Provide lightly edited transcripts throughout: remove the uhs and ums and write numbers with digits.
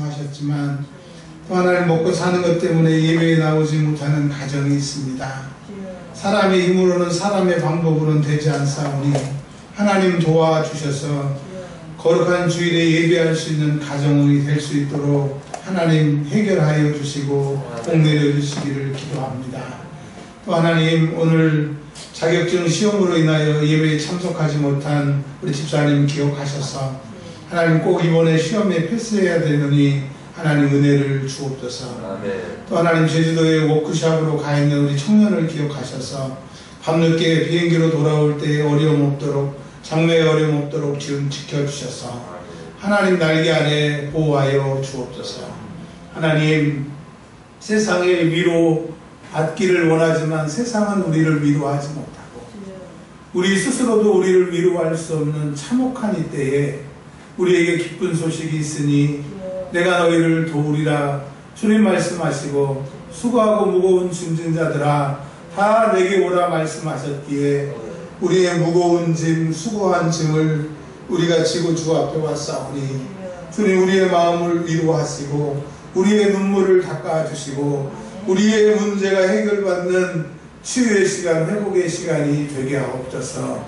하셨지만 또 하나님 먹고 사는 것 때문에 예배에 나오지 못하는 가정이 있습니다. 사람의 힘으로는 사람의 방법으로는 되지 않사오니 하나님 도와주셔서 거룩한 주일에 예배할 수 있는 가정이 될 수 있도록 하나님 해결하여 주시고 복 내려주시기를 기도합니다. 또 하나님 오늘 자격증 시험으로 인하여 예배에 참석하지 못한 우리 집사님 기억하셔서 하나님 꼭 이번에 시험에 패스해야 되느니 하나님 은혜를 주옵소서. 또 하나님 제주도에 워크숍으로 가 있는 우리 청년을 기억하셔서 밤늦게 비행기로 돌아올 때 어려움 없도록 장래에 어려움 없도록 지금 지켜주셔서 하나님 날개 아래 보호하여 주옵소서. 하나님 세상의 위로 받기를 원하지만 세상은 우리를 위로하지 못하고 우리 스스로도 우리를 위로할 수 없는 참혹한 이때에 우리에게 기쁜 소식이 있으니 내가 너희를 도우리라 주님 말씀하시고 수고하고 무거운 짐진 자들아 다 내게 오라 말씀하셨기에 우리의 무거운 짐 수고한 짐을 우리가 지고 주 앞에 왔사오니 주님 우리의 마음을 위로하시고 우리의 눈물을 닦아주시고 우리의 문제가 해결받는 치유의 시간 회복의 시간이 되게 하옵소서.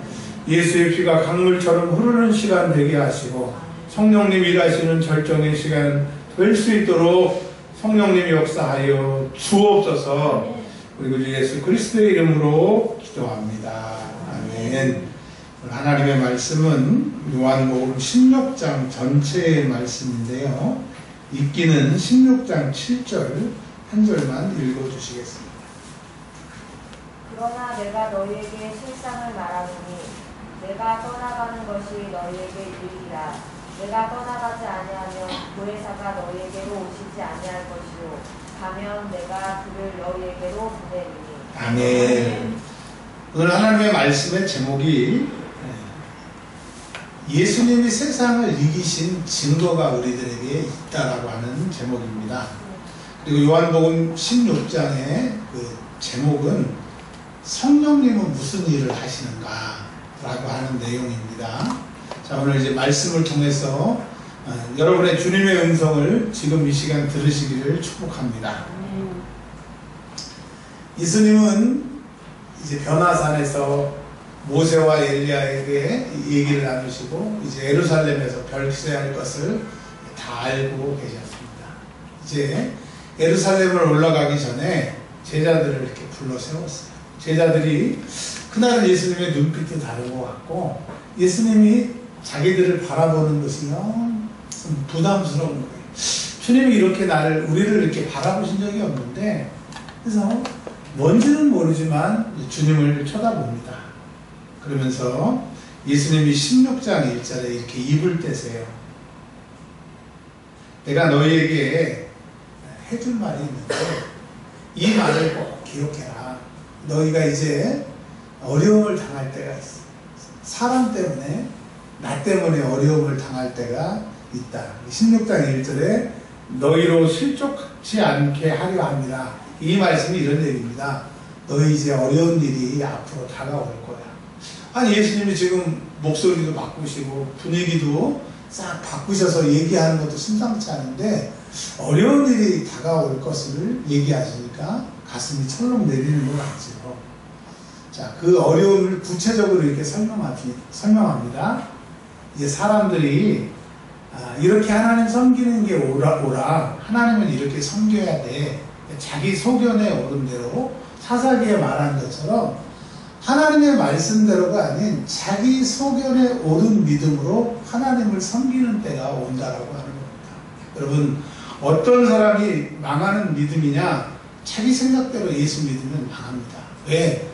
예수의 피가 강물처럼 흐르는 시간 되게 하시고 성령님 일하시는 절정의 시간 될 수 있도록 성령님이 역사하여 주옵소서. 그리고 주 예수 그리스도의 이름으로 기도합니다. 아멘. 하나님의 말씀은 요한복음 16장 전체의 말씀인데요. 읽기는 16장 7절 한 절만 읽어주시겠습니다. 그러나 내가 너희에게 실상을 말하노니 내가 떠나가는 것이 너희에게 유익이라. 내가 떠나가지 아니하면 보혜사가 너희에게로 오시지 아니할 것이요 가면 내가 그를 너희에게로 보내리니. 아멘. 오늘 하나님의 말씀의 제목이 예수님이 세상을 이기신 증거가 우리들에게 있다라고 하는 제목입니다. 그리고 요한복음 16장의 그 제목은 성령님은 무슨 일을 하시는가 라고 하는 내용입니다. 자, 오늘 이제 말씀을 통해서 여러분의 주님의 음성을 지금 이 시간 들으시기를 축복합니다. 예수님은 이제 변화산에서 모세와 엘리야에게 얘기를 나누시고 이제 예루살렘에서 별세할 것을 다 알고 계셨습니다. 이제 예루살렘을 올라가기 전에 제자들을 이렇게 불러 세웠어요. 제자들이 그날은 예수님의 눈빛도 다른 것 같고 예수님이 자기들을 바라보는 것이 좀 부담스러운 거예요. 주님이 이렇게 우리를 이렇게 바라보신 적이 없는데 그래서 뭔지는 모르지만 주님을 쳐다봅니다. 그러면서 예수님이 16장 1절에 이렇게 입을 떼세요. 내가 너희에게 해줄 말이 있는데 이 말을 꼭 기억해라. 너희가 이제 어려움을 당할 때가 있어. 사람 때문에 나 때문에 어려움을 당할 때가 있다. 16장 1절에 너희로 실족하지 않게 하려 합니다. 이 말씀이 이런 얘기입니다. 너희 이제 어려운 일이 앞으로 다가올 거야. 아니 예수님이 지금 목소리도 바꾸시고 분위기도 싹 바꾸셔서 얘기하는 것도 심상치 않은데 어려운 일이 다가올 것을 얘기하시니까 가슴이 철렁 내리는 것 같죠. 자, 그 어려움을 구체적으로 이렇게 설명합니다. 이제 사람들이 이렇게 하나님 섬기는 게 오라. 하나님은 이렇게 섬겨야 돼. 자기 소견에 오른 대로 사사기에 말한 것처럼 하나님의 말씀대로가 아닌 자기 소견에 오른 믿음으로 하나님을 섬기는 때가 온다라고 하는 겁니다. 여러분 어떤 사람이 망하는 믿음이냐? 자기 생각대로 예수 믿으면 망합니다. 왜?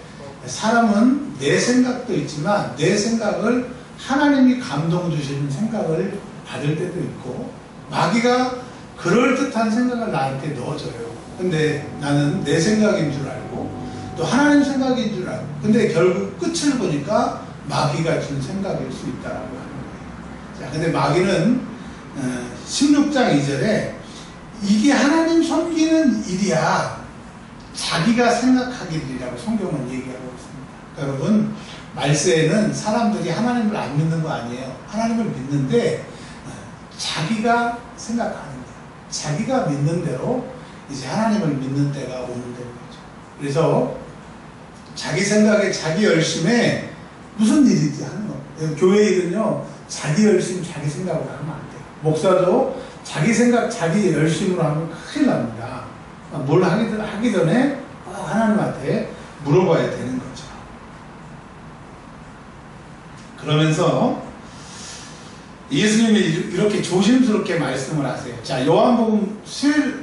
사람은 내 생각도 있지만 내 생각을 하나님이 감동 주시는 생각을 받을 때도 있고 마귀가 그럴듯한 생각을 나한테 넣어줘요. 근데 나는 내 생각인 줄 알고 또 하나님 생각인 줄 알고 근데 결국 끝을 보니까 마귀가 준 생각일 수 있다라고 하는 거예요. 자, 근데 마귀는 16장 2절에 이게 하나님 섬기는 일이야. 자기가 생각하기를이라고 성경은 얘기하고 있습니다. 여러분 말세에는 사람들이 하나님을 안 믿는 거 아니에요. 하나님을 믿는데 자기가 생각하는 거예요. 자기가 믿는 대로 이제 하나님을 믿는 때가 오는 거죠. 그래서 자기 생각에 자기 열심에 무슨 일이지 하는 거예요. 교회 일은요, 자기 열심, 자기 생각으로 하면 안 돼요. 목사도 자기 생각, 자기 열심으로 하면 큰일 납니다. 뭘 하기 전에 하나님한테 물어봐야 되는 거죠. 그러면서 예수님이 이렇게 조심스럽게 말씀을 하세요. 자, 요한복음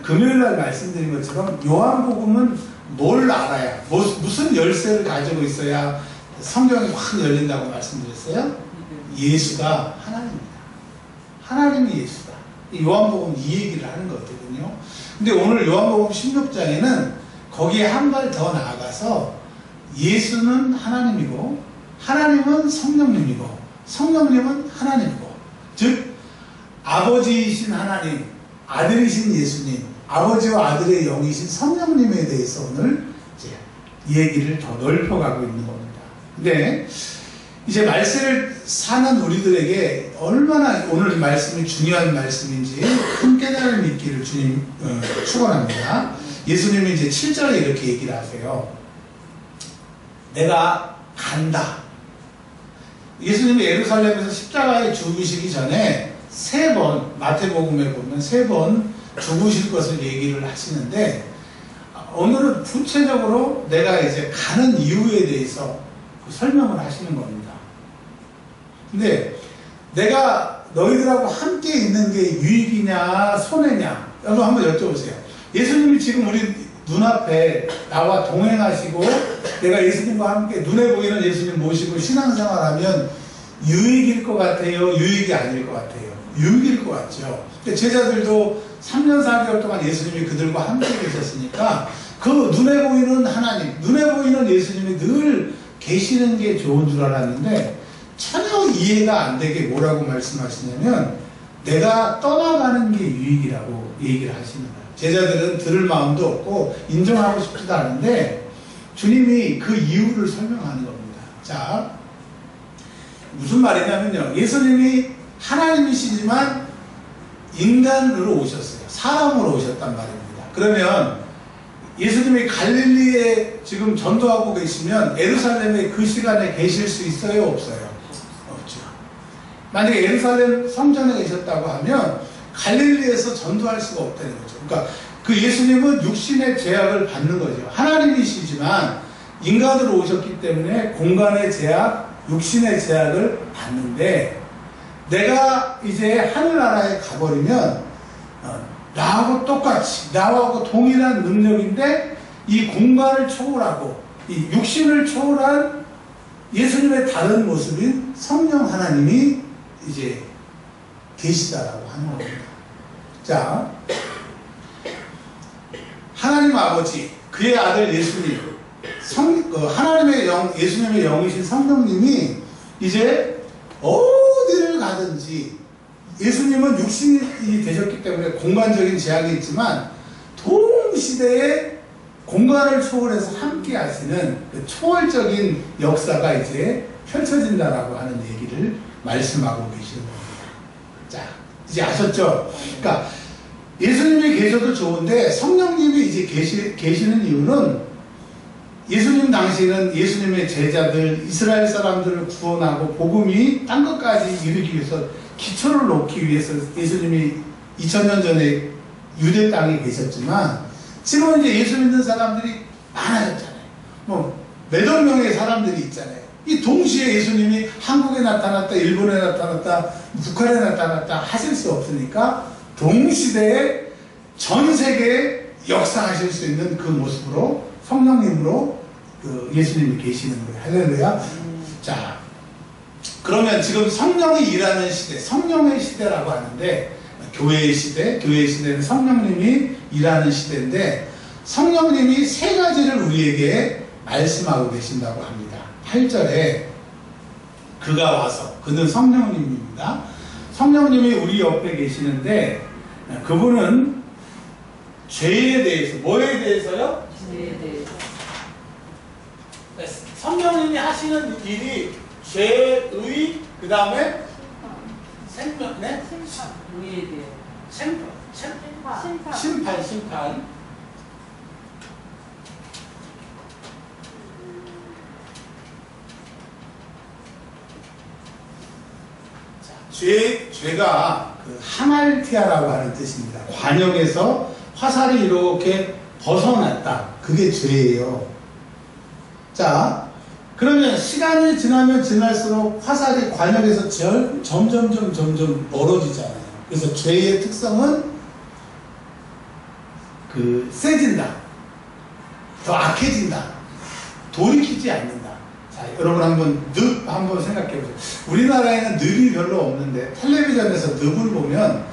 금요일날 말씀드린 것처럼 요한복음은 뭘 알아야, 무슨 열쇠를 가지고 있어야 성경이 확 열린다고 말씀드렸어요? 예수가 하나님입니다. 하나님이 예수다. 요한복음 이 얘기를 하는 거거든요. 근데 오늘 요한복음 16장에는 거기에 한 발 더 나아가서 예수는 하나님이고 하나님은 성령님이고 성령님은 하나님이고, 즉 아버지이신 하나님, 아들이신 예수님, 아버지와 아들의 영이신 성령님에 대해서 오늘 이제 얘기를 더 넓혀가고 있는 겁니다. 근데 이제 말세를 사는 우리들에게 얼마나 오늘 말씀이 중요한 말씀인지 큰 깨달음이 있기를 주님 축원합니다. 예수님이 이제 7절에 이렇게 얘기를 하세요. 내가 간다. 예수님이 예루살렘에서 십자가에 죽으시기 전에 3번, 마태복음에 보면 3번 죽으실 것을 얘기를 하시는데, 오늘은 구체적으로 내가 이제 가는 이유에 대해서 설명을 하시는 겁니다. 근데 내가 너희들하고 함께 있는 게 유익이냐 손해냐, 여러분 한번 여쭤보세요. 예수님이 지금 우리 눈앞에 나와 동행하시고 내가 예수님과 함께 눈에 보이는 예수님 모시고 신앙생활하면 유익일 것 같아요? 유익이 아닐 것 같아요? 유익일 것 같죠. 제자들도 3년 4개월 동안 예수님이 그들과 함께 계셨으니까 그 눈에 보이는 하나님, 눈에 보이는 예수님이 늘 계시는 게 좋은 줄 알았는데 전혀 이해가 안 되게 뭐라고 말씀하시냐면 내가 떠나가는 게 유익이라고 얘기를 하시는 거예요. 제자들은 들을 마음도 없고 인정하고 싶지도 않은데 주님이 그 이유를 설명하는 겁니다. 자, 무슨 말이냐면요, 예수님이 하나님이시지만 인간으로 오셨어요. 사람으로 오셨단 말입니다. 그러면 예수님이 갈릴리에 지금 전도하고 계시면 예루살렘에 그 시간에 계실 수 있어요? 없어요? 없죠. 만약에 예루살렘 성전에 계셨다고 하면 갈릴리에서 전도할 수가 없다는 거죠. 그러니까 그 예수님은 육신의 제약을 받는 거죠. 하나님이시지만 인간으로 오셨기 때문에 공간의 제약, 육신의 제약을 받는데, 내가 이제 하늘나라에 가버리면 나하고 똑같이, 나하고 동일한 능력인데 이 공간을 초월하고 이 육신을 초월한 예수님의 다른 모습인 성령 하나님이 이제 계시다라고 하는 겁니다. 자, 하나님 아버지, 그의 아들 예수님, 하나님의 영, 예수님의 영이신 성령님이 이제 어디를 가든지, 예수님은 육신이 되셨기 때문에 공간적인 제약이 있지만 동시대에 공간을 초월해서 함께 하시는 그 초월적인 역사가 이제 펼쳐진다라고 하는 얘기를 말씀하고 계시는 겁니다. 자, 이제 아셨죠? 그러니까 예수님이 계셔도 좋은데 성령님이 이제 계시는 이유는, 예수님 당시에는 예수님의 제자들, 이스라엘 사람들을 구원하고 복음이 딴 것까지 이르기 위해서 기초를 놓기 위해서 예수님이 2000년 전에 유대 땅에 계셨지만, 지금은 이제 예수 믿는 사람들이 많아졌잖아요. 뭐 몇억 명의 사람들이 있잖아요. 이 동시에 예수님이 한국에 나타났다, 일본에 나타났다, 북한에 나타났다 하실 수 없으니까 동시대에 전 세계에 역사하실 수 있는 그 모습으로 성령님으로 그 예수님이 계시는 거예요. 할렐루야. 자, 그러면 지금 성령이 일하는 시대, 성령의 시대라고 하는데, 교회의 시대, 교회의 시대는 성령님이 일하는 시대인데, 성령님이 3가지를 우리에게 말씀하고 계신다고 합니다. 8절에 그가 와서, 그는 성령님입니다. 성령님이 우리 옆에 계시는데, 그분은 죄에 대해서, 뭐에 대해서요? 죄에 대해서. 성령님이 하시는 일이 죄의, 그 다음에 생명, 네? 의에 대해. 심판. 죄가 그 하말티아라고 하는 뜻입니다. 관역에서 화살이 이렇게 벗어났다. 그게 죄예요. 자, 그러면 시간이 지나면 지날수록 화살이 관역에서 점점 멀어지잖아요. 그래서 죄의 특성은 세진다. 더 악해진다. 돌이키지 않는다. 자, 여러분 한번 생각해 보세요. 우리나라에는 늪이 별로 없는데 텔레비전에서 늪을 보면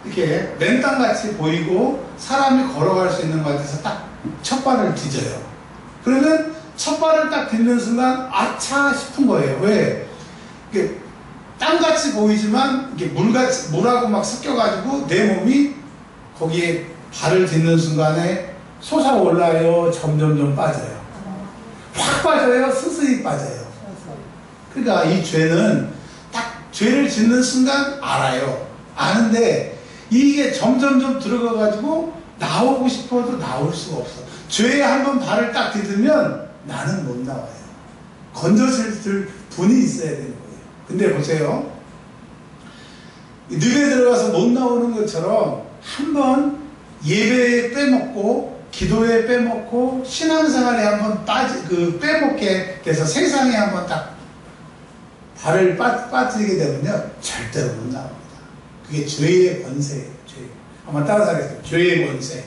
이렇게 맨땅같이 보이고 사람이 걸어갈 수 있는 곳에서 딱 첫 발을 디뎌요. 그러면 첫 발을 딱 딛는 순간 아차 싶은 거예요. 왜? 이게 땅같이 보이지만 이게 물하고 막 섞여가지고 내 몸이 거기에 발을 딛는 순간에 솟아올라요. 점점 빠져요. 확 빠져요. 스스히 빠져요. 그러니까 이 죄는 딱 죄를 짓는 순간 알아요. 아는데 이게 점점 들어가가지고 나오고 싶어도 나올 수가 없어. 죄에 한번 발을 딱 디디면 나는 못 나와요. 건져줄 분이 있어야 되는 거예요. 근데 보세요. 늪에 들어가서 못 나오는 것처럼 한번 예배에 빼먹고 기도에 빼먹고 신앙생활에 한번 빼먹게 돼서 세상에 한번 딱 발을 빠뜨리게 되면요 절대로 못 나옵니다. 그게 죄의 권세예요. 한번 따라서 하겠습니다. 죄의 권세.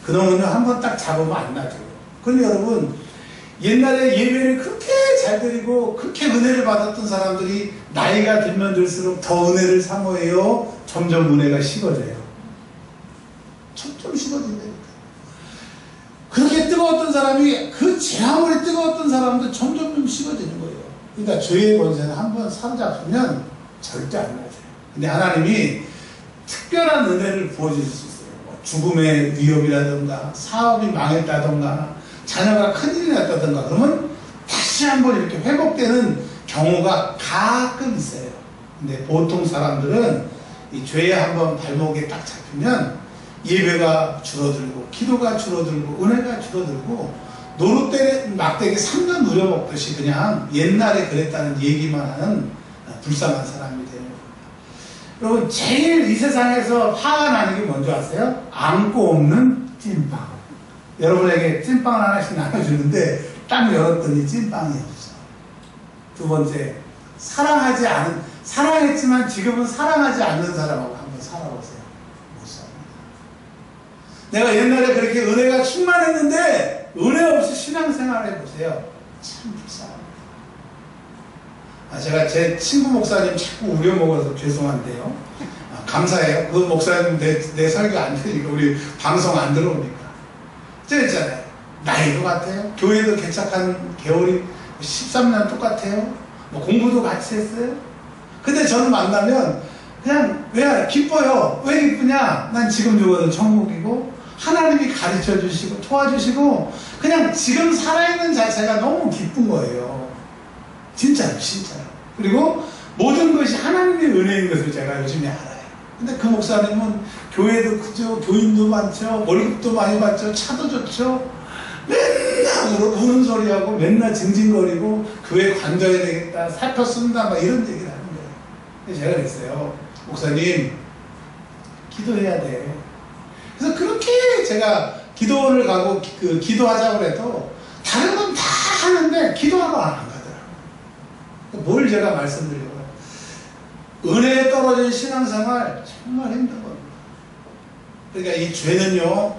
그놈은요 한번 딱 잡으면 안 나죠. 그럼 여러분 옛날에 예배를 그렇게 잘 드리고 그렇게 은혜를 받았던 사람들이 나이가 들면 들수록 더 은혜를 사모해요. 점점 은혜가 식어져요. 점점 식어진다니까. 그렇게 뜨거웠던 사람이 제 아무리 뜨거웠던 사람도 점점 식어지는 거예요. 그러니까 죄의 권세는 한번 사로잡히면 절대 안 나죠. 근데 하나님이 특별한 은혜를 부어주실 수 있어요. 죽음의 위협이라든가 사업이 망했다든가 자녀가 큰일이 났다든가 그러면 다시 한번 이렇게 회복되는 경우가 가끔 있어요. 근데 보통 사람들은 이 죄에 한번 발목에 딱 잡히면 예배가 줄어들고 기도가 줄어들고 은혜가 줄어들고 노릇대 막대기 3년 누려먹듯이 그냥 옛날에 그랬다는 얘기만 하는 불쌍한 사람이 되는 거예요. 여러분 제일 이 세상에서 화가 나는 게 뭔지 아세요? 안고 없는 찐빵. 여러분에게 찐빵을 하나씩 나눠주는데 딱 열었더니 찐빵이 없어. 두 번째, 사랑했지만 지금은 사랑하지 않는 사람하고 한번 살아보세요. 못 삽니다. 내가 옛날에 그렇게 은혜가 충만했는데 은혜 없이 신앙생활 해보세요. 참 불쌍합니다. 제가 제 친구 목사님 자꾸 우려먹어서 죄송한데요. 감사해요. 그 목사님 내 설교 안 들으니까 우리 방송 안 들어오니까. 저 있잖아요. 나이도 같아요. 교회도 개척한 개월이 13년 똑같아요. 뭐 공부도 같이 했어요. 근데 저는 만나면 그냥 왜 기뻐요. 왜 기쁘냐? 난 지금 죽어도 천국이고 하나님이 가르쳐 주시고 도와주시고 그냥 지금 살아있는 자체가 너무 기쁜 거예요. 진짜로. 그리고 모든 것이 하나님의 은혜인 것을 제가 요즘에 알아요. 근데 그 목사님은 교회도 크죠. 교인도 많죠. 월급도 많이 받죠. 차도 좋죠. 맨날 우는 소리하고 맨날 징징거리고 교회 관둬야 되겠다. 살펴 쓴다. 막 이런 얘기를 하는 거예요. 근데 제가 그랬어요. 목사님 기도해야 돼. 그래서 그렇게 제가 기도를 가고 기도하자고 해도 다른 건 다 하는데 기도하고 안 가더라고요. 뭘 제가 말씀드리려고요. 은혜에 떨어진 신앙생활 정말 힘든 겁니다. 그러니까 이 죄는요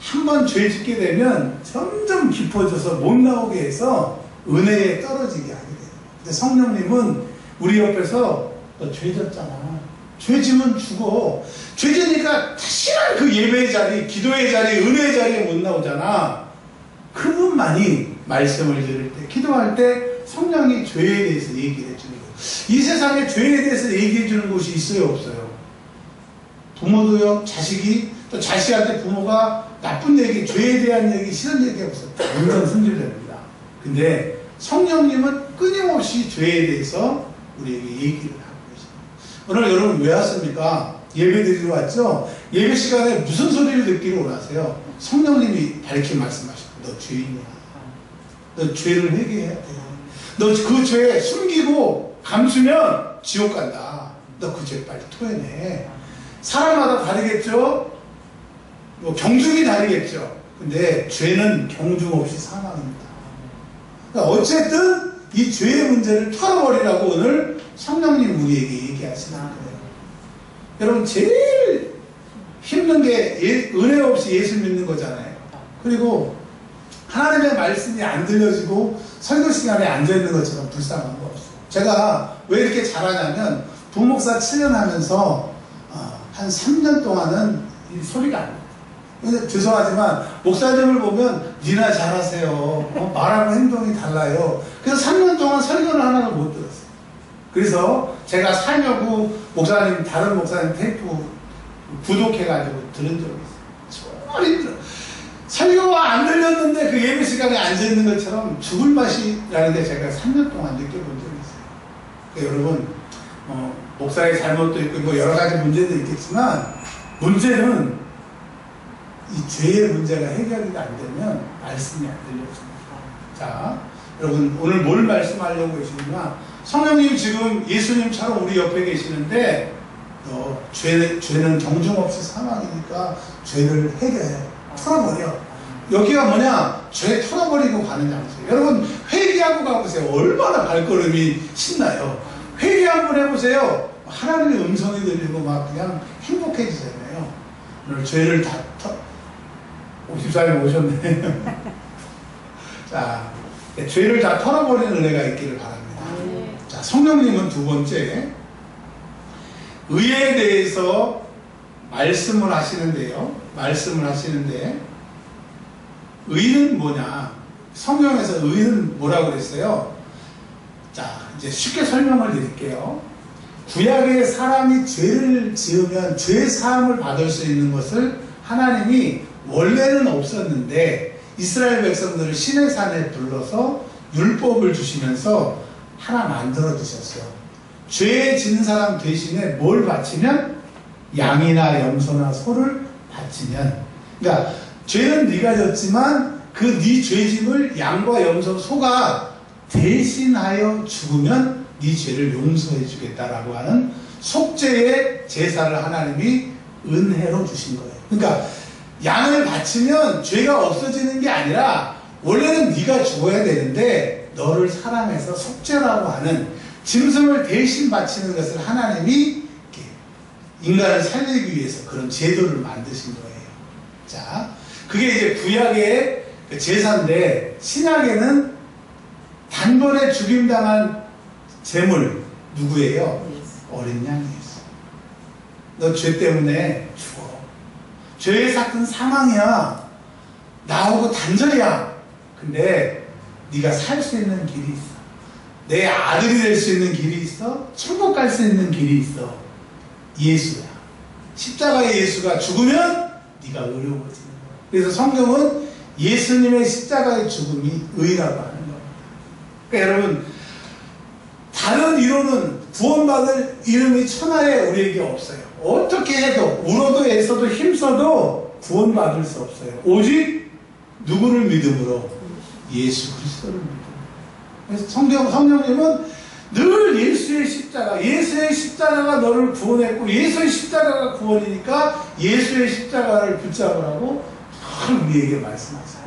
한번 죄 짓게 되면 점점 깊어져서 못 나오게 해서 은혜에 떨어지게 하게 돼요. 근데 성령님은 우리 옆에서 너 죄 졌잖아. 죄 지면 죽어. 죄 지니까 다시는 그 예배의 자리, 기도의 자리, 은혜의 자리에 못 나오잖아. 그분만이 말씀을 들을 때, 기도할 때 성령이 죄에 대해서 얘기를 해주는 거예요. 이 세상에 죄에 대해서 얘기해 주는 곳이 있어요, 없어요? 부모도요, 자식이, 또 자식한테 부모가 나쁜 얘기, 죄에 대한 얘기, 싫은 얘기 하고서 완전 승질됩니다. 근데 성령님은 끊임없이 죄에 대해서 우리에게 얘기를 하고 계십니다. 오늘 여러분 왜 왔습니까? 예배 드리러 왔죠? 예배 시간에 무슨 소리를 듣기로 원하세요? 성령님이 밝히 말씀하시고, 너 죄인이야. 너 죄를 회개해야 돼. 너 그 죄 숨기고 감추면 지옥 간다. 너 그 죄 빨리 토해내. 사람마다 다르겠죠? 뭐 경중이 다르겠죠? 근데 죄는 경중 없이 사망입니다. 그러니까 어쨌든 이 죄의 문제를 털어버리라고 오늘 성령님 우리에게 얘기하시는 거예요. 여러분 제일 힘든 게 은혜 없이 예수 믿는 거잖아요. 그리고 하나님의 말씀이 안 들려지고 설교 시간에 앉아있는 것처럼 불쌍한 거 없어요. 제가 왜 이렇게 잘하냐면 부목사 7년 하면서 한 3년 동안은 이 소리가 안 나요. 근데 죄송하지만 목사님을 보면 니나 잘하세요. 말하고 행동이 달라요. 그래서 3년 동안 설교를 하나도 못 들었어요. 그래서 제가 살려고 목사님, 다른 목사님 테이프 구독해가지고 들은 적이 있어요. 정말 힘들어요. 설교가 안 들렸는데 그 예배 시간에 앉아있는 것처럼 죽을 맛이라는 게 제가 3년 동안 느껴본 적이 있어요. 그러니까 여러분, 목사의 잘못도 있고 뭐 여러 가지 문제도 있겠지만 문제는 이 죄의 문제가 해결이 안 되면 말씀이 안 들려집니다. 자, 여러분 오늘 뭘 말씀하려고 계시느냐? 성령님 지금 예수님처럼 우리 옆에 계시는데 너 죄는 경중 없이 사망이니까 죄를 해결해. 털어버려. 여기가 뭐냐? 죄 털어버리고 가는 장소예요. 여러분 회개하고 가보세요. 얼마나 발걸음이 신나요. 회개 한번 해보세요. 하나님의 음성이 들리고 막 그냥 행복해지잖아요. 오늘 죄를 다 집사님 오셨네. 자, 죄를 다 털어버리는 은혜가 있기를 바랍니다. 자, 성령님은 두 번째 의에 대해서 말씀을 하시는데요. 말씀을 하시는데 의는 뭐냐? 성경에서 의는 뭐라고 그랬어요? 자, 이제 쉽게 설명을 드릴게요. 구약에 사람이 죄를 지으면 죄 사함을 받을 수 있는 것을 하나님이 원래는 없었는데 이스라엘 백성들을 시내 산에 불러서 율법을 주시면서 하나 만들어 주셨어요. 죄 지은 사람 대신에 뭘 바치면? 양이나 염소나 소를 바치면, 그러니까 죄는 네가 졌지만 그 네 죄짐을 양과 염소, 소가 대신하여 죽으면 네 죄를 용서해 주겠다라고 하는 속죄의 제사를 하나님이 은혜로 주신 거예요. 그러니까 양을 바치면 죄가 없어지는 게 아니라 원래는 네가 죽어야 되는데 너를 사랑해서 속죄라고 하는 짐승을 대신 바치는 것을 하나님이 인간을 살리기 위해서 그런 제도를 만드신 거예요. 자, 그게 이제 구약의 제사인데 신약에는 단번에 죽임당한 제물 누구예요? 어린 양이었어. 너 죄 때문에 죽어. 죄의 사건 사망이야. 나오고 단절이야. 근데 네가 살 수 있는 길이 있어. 내 아들이 될 수 있는 길이 있어. 천국 갈 수 있는 길이 있어. 예수야. 십자가의 예수가 죽으면 네가 의로워지는 거야. 그래서 성경은 예수님의 십자가의 죽음이 의라고 하는 겁니다. 그러니까 여러분 다른 이론은 구원받을 이름이 천하에 우리에게 없어요. 어떻게 해도 울어도 애써도 힘써도 구원받을 수 없어요. 오직 누구를 믿음으로? 예수 그리스도를 믿음으로. 그래서 성령님은 늘 예수의 십자가가 너를 구원했고 예수의 십자가가 구원이니까 예수의 십자가를 붙잡으라고 늘 우리에게 말씀하세요.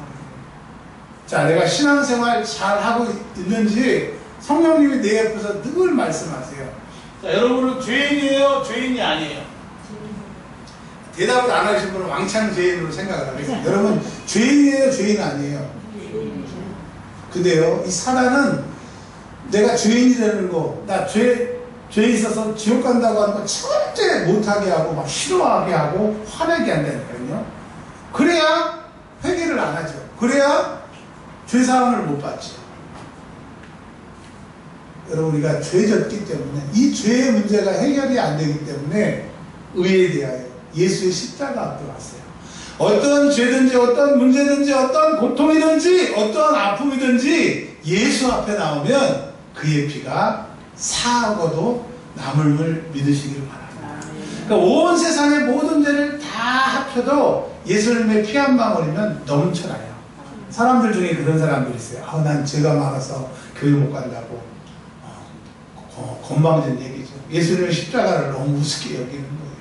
자, 내가 신앙생활 잘 하고 있는지 성령님이 내 옆에서 늘 말씀하세요. 자, 여러분은 죄인이에요? 죄인이 아니에요? 대답을 안 하신 분은 왕창 죄인으로 생각을 하겠습니다. 여러분 죄인이에요? 죄인 아니에요? 근데요, 이 사단은 내가 죄인이 되는 거, 나 죄 있어서 지옥 간다고 하는 거 절대 못하게 하고 막 싫어하게 하고 화내게 한다니까요. 그래야 회개를 안 하죠. 그래야 죄사함을 못 받죠. 여러분 우리가 죄졌기 때문에 이 죄의 문제가 해결이 안 되기 때문에 의에 대하여 예수의 십자가 앞에 왔어요. 어떤 죄든지 어떤 문제든지 어떤 고통이든지 어떤 아픔이든지 예수 앞에 나오면 그의 피가 사하고도 남음을 믿으시기를 바랍니다. 그러니까 온 세상의 모든 죄를 다 합쳐도 예수님의 피 한 방울이면 넘쳐나요. 사람들 중에 그런 사람들이 있어요. 난 죄가 많아서 교회 못 간다고. 건방진 얘기죠. 예수님의 십자가를 너무 우습게 여기는 거예요.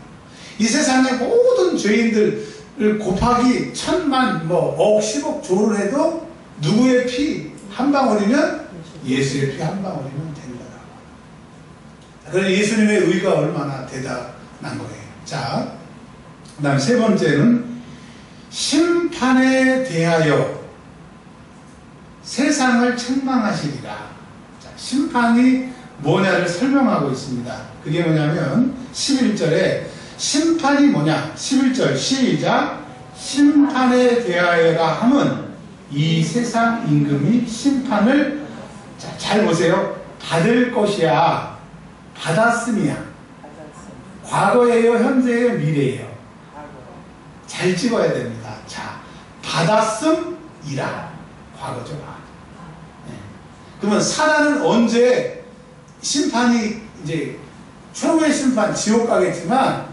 이 세상의 모든 죄인들을 곱하기 1000만, 억, 10억 조를 해도 누구의 피 한 방울이면 예수의 피 한 방울이면 된다. 그래서 예수님의 의가 얼마나 대단한 거예요. 자, 그 다음 세 번째는 심판에 대하여 세상을 책망하시리라. 자, 심판이 뭐냐를 설명하고 있습니다. 그게 뭐냐면 11절에 심판이 뭐냐? 11절 시작. 심판에 대하여라 함은 이 세상 임금이 심판을 잘 보세요. 받을 것이야. 받았음이야. 과거예요, 현재예요, 미래예요. 잘 찍어야 됩니다. 자, 받았음이라. 과거죠. 네. 그러면 사단은 언제 심판이 이제 최후의 심판, 지옥 가겠지만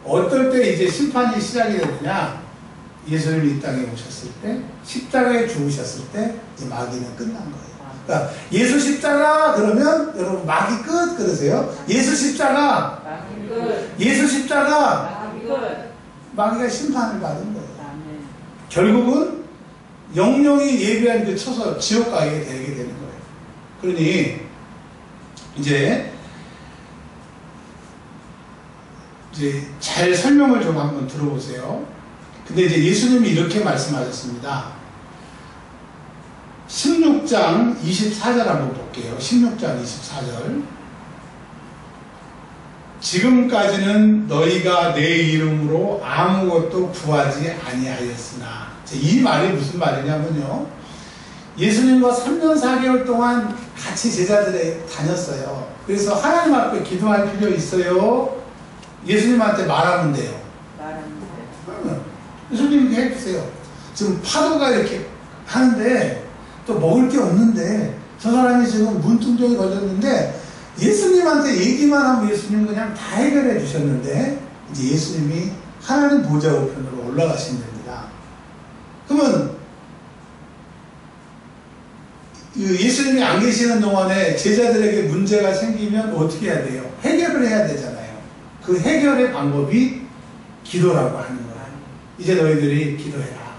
어떨 때 이제 심판이 시작이 되느냐? 예수님이 이 땅에 오셨을 때, 십자가에 죽으셨을 때 이제 마귀는 끝난 거예요. 그러니까 예수 십자가 그러면 여러분 마귀 끝 그러세요. 예수 십자가, 마귀 끝. 예수 십자가, 마귀 끝. 마귀가 심판을 받은 거예요. 결국은 영영이 예비한 그 처소 지옥 가게 되게 되는 거예요. 그러니 이제 잘 설명을 좀 한번 들어보세요. 근데 이제 예수님이 이렇게 말씀하셨습니다. 16장 24절 한번 볼게요. 16장 24절. 지금까지는 너희가 내 이름으로 아무것도 구하지 아니하였으나, 이 말이 무슨 말이냐면요, 예수님과 3년 4개월 동안 같이 제자들에 다녔어요. 그래서 하나님 앞에 기도할 필요 있어요? 예수님한테 말하면 돼요. 예수님 해주세요. 지금 파도가 이렇게 하는데 또 먹을 게 없는데 저 사람이 지금 문둥병이 걸렸는데 예수님한테 얘기만 하면 예수님 그냥 다 해결해 주셨는데 이제 예수님이 하나님 보좌 우편으로 올라가신 겁니다. 그러면 예수님이 안 계시는 동안에 제자들에게 문제가 생기면 어떻게 해야 돼요? 해결을 해야 되잖아요. 그 해결의 방법이 기도라고 하는 거예요. 이제 너희들이 기도해라.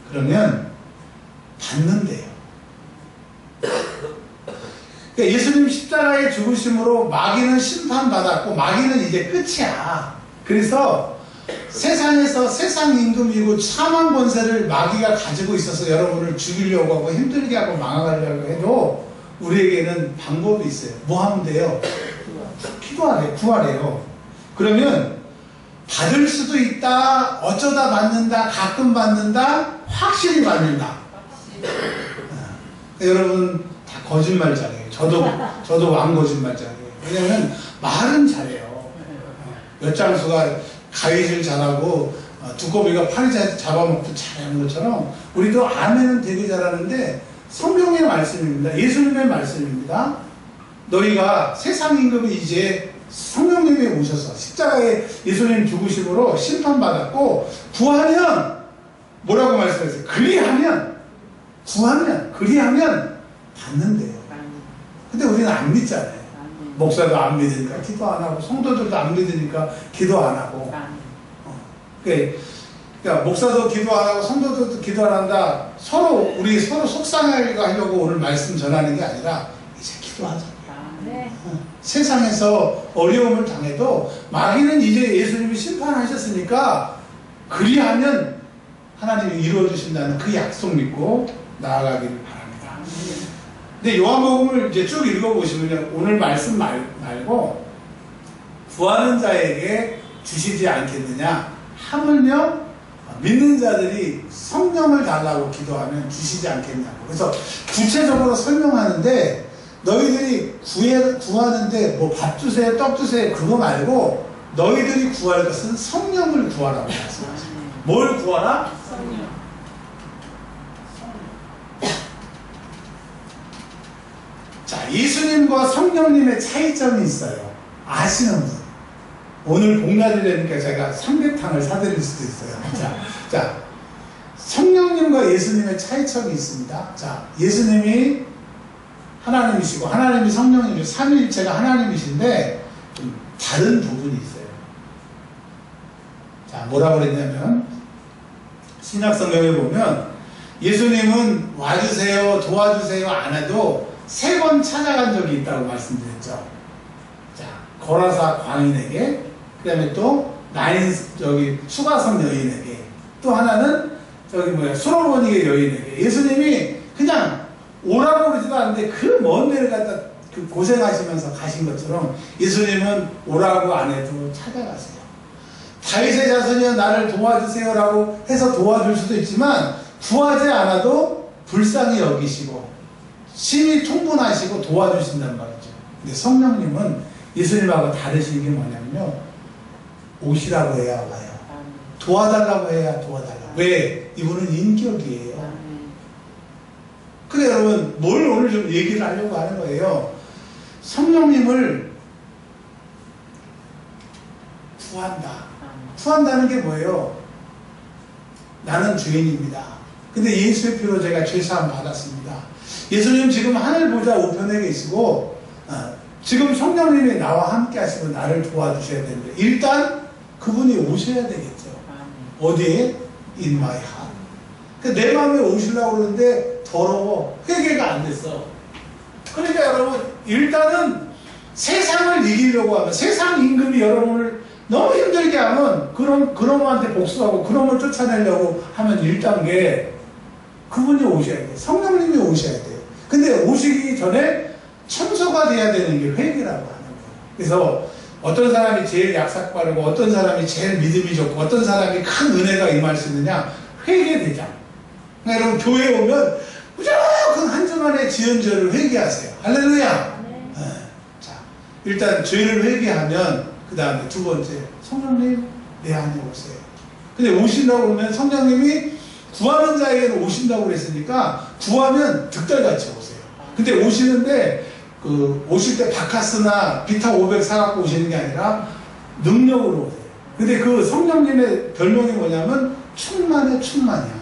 그러면 받는데요. 그러니까 예수님 십자가의 죽으심으로 마귀는 심판받았고 마귀는 이제 끝이야. 그래서 세상에서 세상 임금이고 참한 권세를 마귀가 가지고 있어서 여러분을 죽이려고 하고 힘들게 하고 망하려고 해도 우리에게는 방법이 있어요. 뭐 하면 돼요? 기도하래요. 구하래요. 그러면 받을 수도 있다, 어쩌다 받는다, 가끔 받는다, 확실히 받는다. 여러분 다 거짓말장이에요. 저도 왕거짓말장이에요. 왜냐면 말은 잘해요. 엿장수가 가위질 잘하고 두꺼비가 파리 잡아먹고 잘하는 것처럼 우리도 아멘은 되게 잘하는데 성경의 말씀입니다. 예수님의 말씀입니다. 너희가 세상 임금이 이제 성령님이 오셔서 십자가에 예수님 죽으심으로 심판받았고 구하면 뭐라고 말씀하세요? 그리하면 구하면 그리하면 받는데요. 근데 우리는 안 믿잖아요. 목사도 안 믿으니까 기도 안 하고 성도들도 안 믿으니까 기도 안 하고 그러니까 목사도 기도 안 하고 성도들도 기도 안 한다. 우리 서로 속상하게 하려고 오늘 말씀 전하는 게 아니라 이제 기도하자. 네. 세상에서 어려움을 당해도 마귀는 이제 예수님이 심판하셨으니까 그리하면 하나님이 이루어주신다는 그 약속 믿고 나아가기를 바랍니다. 근데 요한복음을 이제 쭉 읽어보시면 오늘 말씀 말고 구하는 자에게 주시지 않겠느냐, 하물며 믿는 자들이 성령을 달라고 기도하면 주시지 않겠냐고. 그래서 구체적으로 설명하는데 너희들이 구하는데 뭐 밥 주세요, 떡 주세요 그거 말고 너희들이 구할 것은 성령을 구하라고 말씀하세요. 뭘 구하라? 성령. 자, 예수님과 성령님의 차이점이 있어요. 아시는 분. 오늘 복날이라니까 제가 삼계탕을 사드릴 수도 있어요. 자, 성령님과 예수님의 차이점이 있습니다. 자, 예수님이 하나님이시고 하나님이 성령님이시고 삼위일체가 하나님이신데 좀 다른 부분이 있어요. 자, 뭐라고 그랬냐면 신약성경에 보면 예수님은 와주세요, 도와주세요 안 해도 3번 찾아간 적이 있다고 말씀드렸죠. 자, 거라사 광인에게, 그 다음에 또 수가성 여인에게, 또 하나는 수로보니게 여인에게. 예수님이 그냥 오라고 그러지도 않는데 그 먼 데를 갖다 고생하시면서 가신 것처럼 예수님은 오라고 안 해도 찾아가세요. 다윗의 자손이여 나를 도와주세요라고 해서 도와줄 수도 있지만 구하지 않아도 불쌍히 여기시고 심히 통분하시고 도와주신단 말이죠. 근데 성령님은 예수님하고 다르신 게 뭐냐면요, 오시라고 해야 와요. 도와달라고 해야 도와달라고. 왜? 이분은 인격이에요. 근데 여러분, 뭘 오늘 좀 얘기를 하려고 하는 거예요. 성령님을 구한다. 구한다는 게 뭐예요? 나는 죄인입니다. 근데 예수의 피로 제가 죄사함 받았습니다. 예수님 지금 하늘 보좌 우편에 계시고 지금 성령님이 나와 함께 하시고 나를 도와주셔야 되는데 일단 그분이 오셔야 되겠죠. 어디에? In my heart. 내 마음에 오시려고 그러는데 더러워. 회개가 안 됐어. 그러니까 여러분, 일단은 세상을 이기려고 하면, 세상 임금이 여러분을 너무 힘들게 하면 그놈한테 복수하고 그놈을 쫓아내려고 하면 1단계 그분이 오셔야 돼요. 성령님이 오셔야 돼요. 근데 오시기 전에 청소가 돼야 되는 게 회개라고 하는 거예요. 그래서 어떤 사람이 제일 약삭빠르고 어떤 사람이 제일 믿음이 좋고 어떤 사람이 큰 은혜가 임할 수 있느냐? 회개대장. 그러니까 여러분, 교회에 오면 무조건 한 주만에 지은 죄를 회개하세요. 할렐루야. 네. 자, 일단 죄를 회개하면 그 다음에 두 번째, 성령님 내 안에 오세요. 근데 오신다고 그러면 성령님이 구하는 자에게는 오신다고 그랬으니까 구하면 득달같이 오세요. 근데 오시는데 오실 때 바카스나 비타 500 사갖고 오시는 게 아니라 능력으로 오세요. 근데 그 성령님의 별명이 뭐냐면 충만의 충만이야.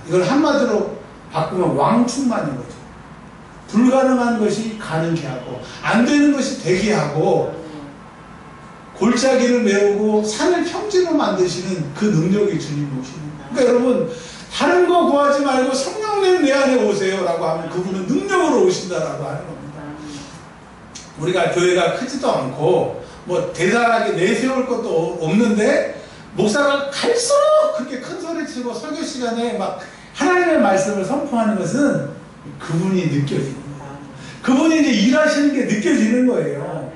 이걸 한마디로 바꾸면 왕충만인 거죠. 불가능한 것이 가능케 하고 안 되는 것이 되게 하고 골짜기를 메우고 산을 평지로 만드시는 그 능력이 주님이 오시는 거예요. 그러니까 여러분, 다른 거 구하지 말고 성령님 내 안에 오세요 라고 하면 그분은 능력으로 오신다라고 하는 겁니다. 우리가 교회가 크지도 않고 뭐 대단하게 내세울 것도 없는데 목사가 갈수록 그렇게 큰 소리 치고 설교 시간에 막 하나님의 말씀을 선포하는 것은 그분이 느껴지는 거예요. 그분이 이제 일하시는 게 느껴지는 거예요.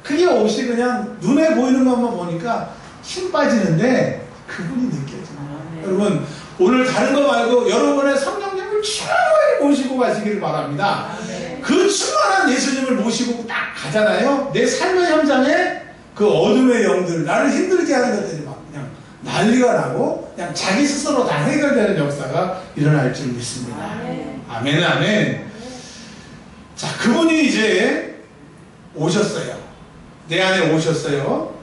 그게 없이 그냥 눈에 보이는 것만 보니까 힘 빠지는데 그분이 느껴져요. 여러분, 오늘 다른 거 말고 여러분의 성령님을 충만히 모시고 가시기를 바랍니다. 그 충만한 예수님을 모시고 딱 가잖아요. 내 삶의 현장에 그 어둠의 영들, 나를 힘들게 하는 것들이 막 그냥 난리가 나고 그냥 자기 스스로 다 해결되는 역사가 일어날 줄 믿습니다. 아멘, 아멘. 자, 그분이 이제 오셨어요. 내 안에 오셨어요.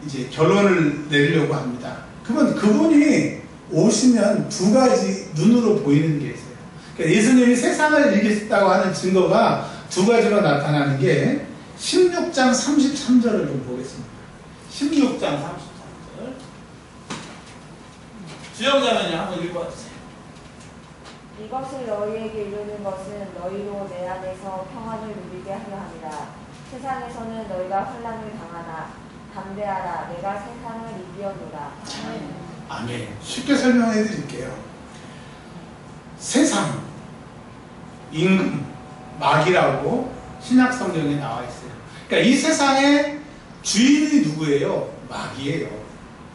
이제 결론을 내리려고 합니다. 그러면 그분이 오시면 두 가지 눈으로 보이는 게 있어요. 그러니까 예수님이 세상을 이기셨다고 하는 증거가 두 가지로 나타나는 게 16장 33절을 좀 보겠습니다. 16장 33절. 주영자면요, 한번 읽어주세요. 이것을 너희에게 이루는 것은 너희로 내 안에서 평안을 누리게 하려 함이라. 세상에서는 너희가 환난을 당하나 담대하라. 내가 세상을 이기었노라. 아멘. 쉽게 설명해 드릴게요. 세상, 임금, 마귀라고 신약 성경에 나와 있어요. 그러니까 이 세상의 주인이 누구예요? 마귀예요.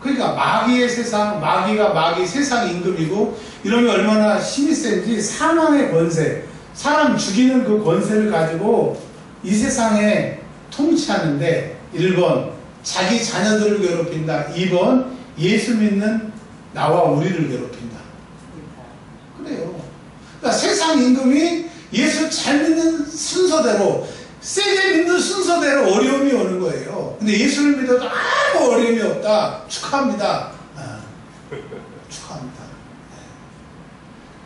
그러니까 마귀의 세상, 마귀가 마귀 세상 임금이고 이러면 얼마나 힘이 센지 사망의 권세, 사람 죽이는 그 권세를 가지고 이 세상에 통치하는데 1번 자기 자녀들을 괴롭힌다. 2번 예수 믿는 나와 우리를 괴롭힌다. 그래요. 그러니까 세상 임금이 예수 잘 믿는 순서대로 세게 믿는 순서대로 어려움이 오는 거예요. 근데 예수를 믿어도 아무 어려움이 없다. 축하합니다. 축하합니다.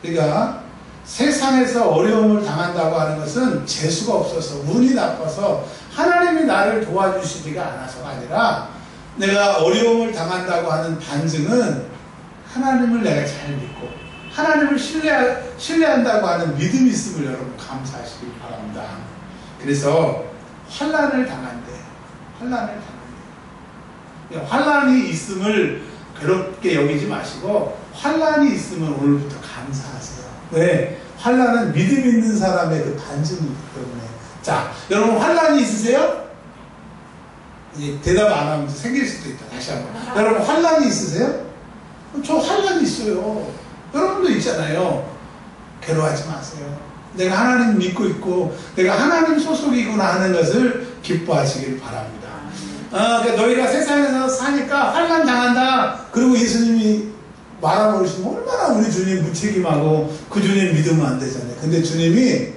그러니까 세상에서 어려움을 당한다고 하는 것은 재수가 없어서, 운이 나빠서, 하나님이 나를 도와주시지가 않아서가 아니라, 내가 어려움을 당한다고 하는 반증은 하나님을 내가 잘 믿고 하나님을 신뢰한다고 하는 믿음이 있음을 여러분 감사하시길 바랍니다. 그래서 환난을 당한대. 환난이 있음을 괴롭게 여기지 마시고 환난이 있으면 오늘부터 감사하세요. 왜? 환난은 믿음 있는 사람의 그 반증이기 때문에. 자, 여러분 환난이 있으세요? 이제 대답 안 하면 생길 수도 있다. 다시 한번. 여러분 환난이 있으세요? 저 환난이 있어요. 여러분도 있잖아요. 괴로워하지 마세요. 내가 하나님 믿고 있고 내가 하나님 소속이구나 하는 것을 기뻐하시길 바랍니다. 그러니까 너희가 세상에서 사니까 환난 당한다. 그리고 예수님이 말아버리시면 얼마나 우리 주님 무책임하고 그 주님 믿으면 안 되잖아요. 근데 주님이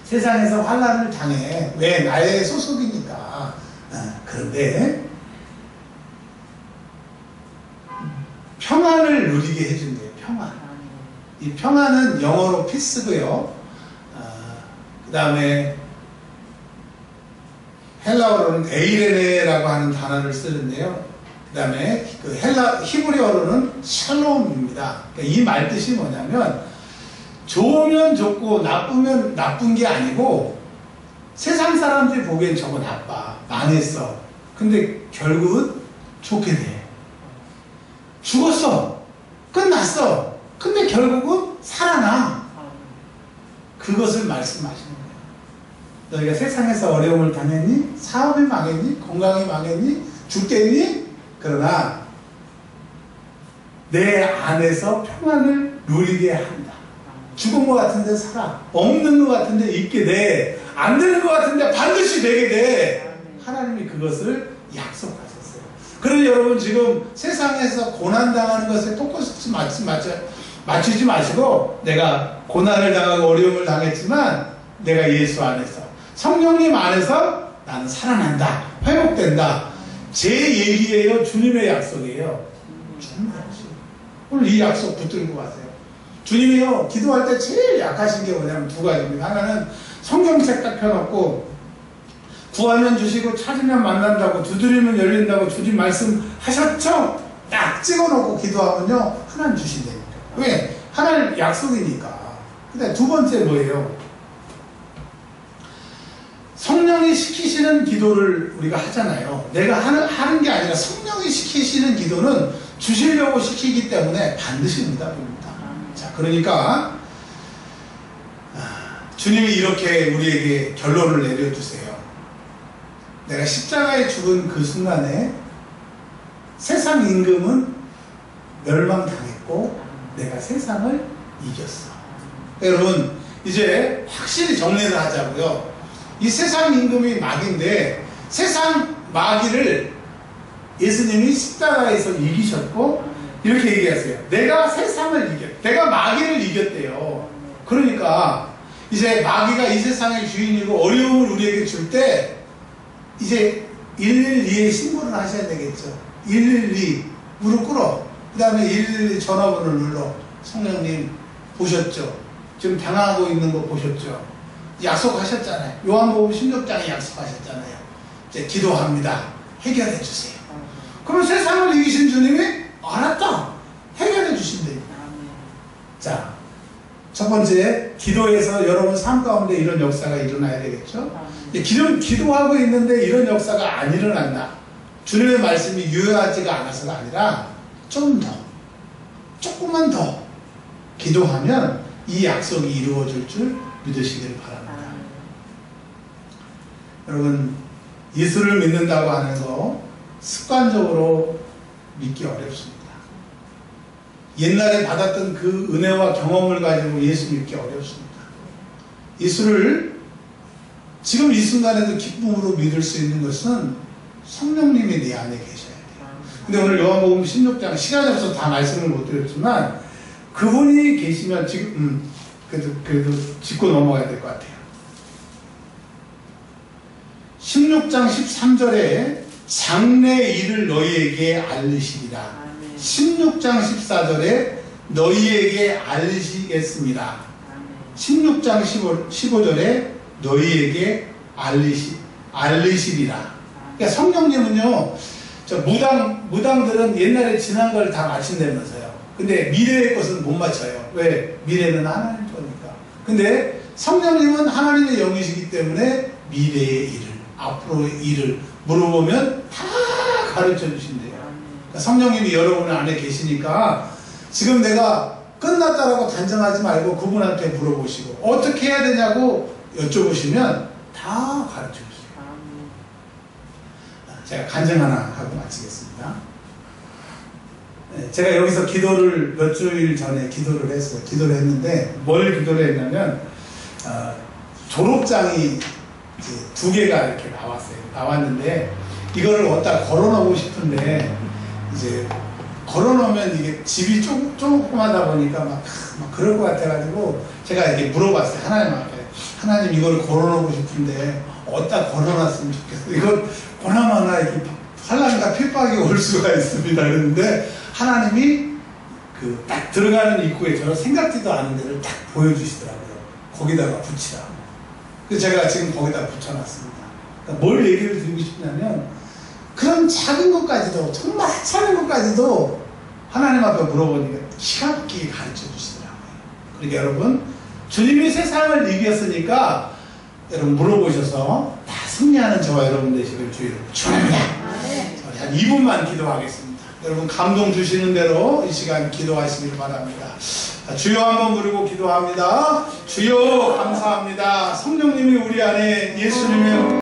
세상에서 환난을 당해. 왜? 나의 소속이니까. 그런데 평안을 누리게 해준대요. 평안. 이 평안은 영어로 피스고요. 그 다음에 헬라어로는 에이레네라고 하는 단어를 쓰는데요. 그 다음에 그 히브리어로는 샬롬입니다. 그러니까 이 말 뜻이 뭐냐면 좋으면 좋고 나쁘면 나쁜 게 아니고 세상 사람들이 보기엔 저거 나빠. 망했어. 근데 결국은 좋게 돼. 죽었어. 끝났어. 근데 결국은 살아나. 그것을 말씀하시는 거예요. 너희가 세상에서 어려움을 당했니? 사업이 망했니? 건강이 망했니? 죽겠니? 그러나 내 안에서 평안을 누리게 한다. 죽은 것 같은데 살아. 없는 것 같은데 있게 돼. 안 되는 것 같은데 반드시 되게 돼. 하나님이 그것을 약속하셨어요. 그러니 여러분 지금 세상에서 고난당하는 것에 포커스 맞추지 마시고 내가 고난을 당하고 어려움을 당했지만 내가 예수 안에서 성령님 안에서 나는 살아난다. 회복된다. 제 얘기예요. 주님의 약속이에요. 주님의 약속. 오늘 이 약속 붙들고 가세요. 주님이요. 기도할 때 제일 약하신 게 뭐냐면 두 가지입니다. 하나는 성경책 딱 펴놓고 구하면 주시고 찾으면 만난다고 두드리면 열린다고 주님 말씀하셨죠? 딱 찍어놓고 기도하면요. 하나님 주신다니까. 왜? 하나님 약속이니까. 근데 두 번째 뭐예요? 성령이 시키시는 기도를 우리가 하잖아요. 내가 하는 게 아니라 성령이 시키시는 기도는 주시려고 시키기 때문에 반드시 응답입니다. 자, 그러니까 주님이 이렇게 우리에게 결론을 내려주세요. 내가 십자가에 죽은 그 순간에 세상 임금은 멸망당했고 내가 세상을 이겼어. 여러분 이제 확실히 정리를 하자고요. 이 세상 임금이 마귀인데 세상 마귀를 예수님이 십자가에서 이기셨고 이렇게 얘기하세요. 내가 세상을 이겼, 내가 마귀를 이겼대요. 그러니까 이제 마귀가 이 세상의 주인이고 어려움을 우리에게 줄 때 이제 112에 신고를 하셔야 되겠죠. 112 무릎 꿇어. 그 다음에 112 전화번호를 눌러. 성령님 보셨죠? 지금 당하고 있는 거 보셨죠? 약속하셨잖아요. 요한복음 16장에 약속하셨잖아요. 이제 기도합니다. 해결해 주세요. 그러면 세상을 이기신 주님이 알았다. 해결해 주신대요. 자, 첫 번째 기도에서 여러분 삶 가운데 이런 역사가 일어나야 되겠죠. 기도하고 있는데 이런 역사가 안 일어난다. 주님의 말씀이 유효하지가 않아서가 아니라 좀 더, 조금만 더 기도하면 이 약속이 이루어질 줄 믿으시길 바랍니다. 여러분 예수를 믿는다고 하는 거 습관적으로 믿기 어렵습니다. 옛날에 받았던 그 은혜와 경험을 가지고 예수 믿기 어렵습니다. 예수를 지금 이 순간에도 기쁨으로 믿을 수 있는 것은 성령님이 내 안에 계셔야 돼요. 근데 오늘 요한복음 16장 시간이 없어서 다 말씀을 못 드렸지만 그분이 계시면 지금 그래도 짚고 넘어가야 될 것 같아요. 16장 13절에 장래 일을 너희에게 알리시리라. 아멘. 16장 14절에 너희에게 알리시겠습니다. 아멘. 16장 15절에 너희에게 알리시리라. 그러니까 성령님은요, 저 무당들은 옛날에 지난 걸 다 맞춘다면서요. 근데 미래의 것은 못 맞춰요. 왜? 미래는 하나님 거니까. 근데 성령님은 하나님의 영이시기 때문에 미래의 일을, 앞으로의 일을 물어보면 다 가르쳐 주신대요. 그러니까 성령님이 여러분 안에 계시니까 지금 내가 끝났다라고 단정하지 말고 그분한테 물어보시고 어떻게 해야 되냐고 여쭤보시면 다 가르쳐 주세요. 아멘. 제가 간증 하나 하고 마치겠습니다. 제가 여기서 기도를 몇 주일 전에 기도를 했어요. 기도를 했는데 뭘 기도를 했냐면 졸업장이 이제 2개가 이렇게 나왔어요. 나왔는데 이거를 어디다 걸어놓고 싶은데 이제 걸어놓으면 이게 집이 조그마하다 보니까 막 그럴 것 같아가지고 제가 이렇게 물어봤어요. 하나님 앞에. 하나님 이걸 걸어놓고 싶은데 어디다 걸어놨으면 좋겠어요. 이걸 보나마나 이렇게 환란과 핍박이 올 수가 있습니다. 그랬는데 하나님이 그 딱 들어가는 입구에 저는 생각지도 않은 데를 딱 보여주시더라고요. 거기다가 붙이라고. 그래서 제가 지금 거기다 붙여놨습니다. 그러니까 뭘 얘기를 드리고 싶냐면 그런 작은 것까지도 정말 작은 것까지도 하나님 앞에 물어보니까 기가 막히게 가르쳐 주시더라고요. 그러니까 여러분 주님이 세상을 이겼으니까 여러분 물어보셔서 다 승리하는 저와 여러분 되시길 주의로 축원합니다. 저희 한 2분만 기도하겠습니다. 여러분 감동 주시는 대로 이 시간 기도하시길 바랍니다. 주여 한번 부르고 기도합니다. 주여 감사합니다. 성령님이 우리 안에 예수님의